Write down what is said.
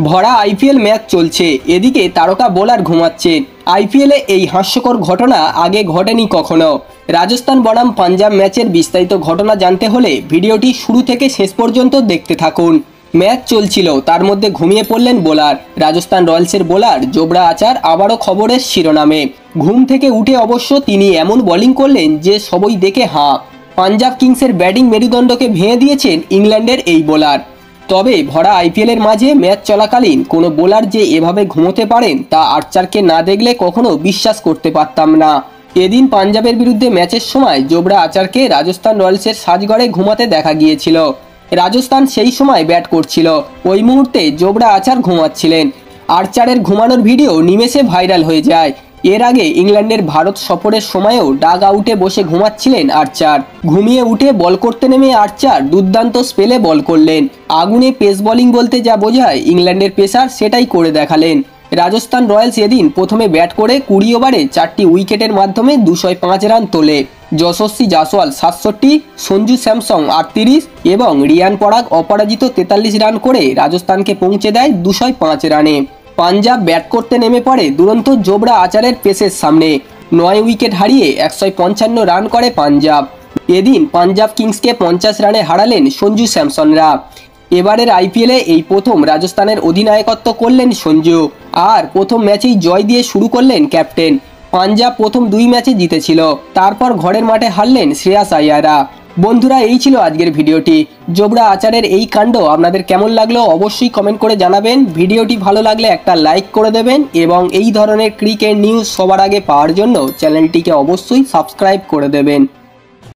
ভরা IPL match চলছে, এদিকে তারকা বোলার ঘুমাচ্ছেন। আইপিএলে এই হাস্যকর ঘটনা আগে ঘটেনি কখনো। রাজস্থান বনাম পাঞ্জাব ম্যাচের বিস্তারিত ঘটনা জানতে হলে ভিডিওটি শুরু থেকে শেষ পর্যন্ত দেখতে থাকুন। ম্যাচ চলছিল, তার মধ্যে ঘুমিয়ে পড়লেন বোলার। রাজস্থান রয়্যালসের বোলার জোবরা আচার আবারও খবরের শিরোনামে। ঘুম থেকে উঠে অবশ্য তিনি এমন বোলিং করলেন যে সবই দেখে হাঁ। পাঞ্জাব কিংসের ব্যাটিং মেরুদণ্ডকে ভেঙে দিয়েছেন ইংল্যান্ডের এই বোলার। তবে ভরা আইপিএলের মাঝে ম্যাচ চলাকালীন কোনো বোলার যে এভাবে ঘুমোতে পারেন তা আর্চারকে না দেখলে কখনো বিশ্বাস করতে পারতাম না। এদিন পাঞ্জাবের বিরুদ্ধে ম্যাচের সময় জোবরা আচারকে রাজস্থান রয়্যালসের সাজঘরে ঘুমাতে দেখা গিয়েছিল। রাজস্থান সেই সময় ব্যাট করছিল, ওই মুহূর্তে জোবরা আচার ঘুমাচ্ছিলেন। আর্চারের ঘুমানোর ভিডিও নিমেষে ভাইরাল হয়ে যায়। এর আগে ইংল্যান্ডের ভারত সফরের সময়ও ডাগ আউটে বসে ঘুমাচ্ছিলেন আর্চার। ঘুমিয়ে উঠে বল করতে নেমে আর্চার দুর্দান্ত স্পেলে বল করলেন। আগুনে পেস বোলিং বলতে যা বোঝায় ইংল্যান্ডের পেসার সেটাই করে দেখালেন। রাজস্থান রয়্যালস এদিন প্রথমে ব্যাট করে 20 ওভারে 4টি উইকেটের মাধ্যমে 205 রান তোলে। যশস্বী জাসওয়াল 67, সঞ্জু স্যামসং 38 এবং রিয়ান পরাগ অপরাজিত 43 রান করে রাজস্থানকে পৌঁছে দেয় 205 রানে। পাঞ্জাব ব্যাট করতে নেমে পড়ে দুরন্ত জোবরা আচারের পেসের সামনে। 9 উইকেট হারিয়ে 155 রান করে পাঞ্জাব। এদিন পাঞ্জাব কিংসকে 50 রানে হারালেন সঞ্জু স্যামসনরা। এবারের আইপিএলে এই প্রথম রাজস্থানের অধিনায়কত্ব করলেন সঞ্জু, আর প্রথম ম্যাচেই জয় দিয়ে শুরু করলেন ক্যাপ্টেন। পাঞ্জাব প্রথম 2 ম্যাচে জিতেছিল, তারপর ঘরের মাঠে হারলেন শ্রেয়াস আইয়াররা। বন্ধুরা, এই ছিল আজকের ভিডিওটি। জোবরা আচারের এই কাণ্ড আপনাদের কেমন লাগলো অবশ্যই কমেন্ট করে জানাবেন। ভিডিওটি ভালো লাগলে একটা লাইক করে দেবেন এবং এই ধরনের ক্রিকেট নিউজ সবার আগে পাওয়ার জন্য চ্যানেলটিকে অবশ্যই সাবস্ক্রাইব করে দেবেন।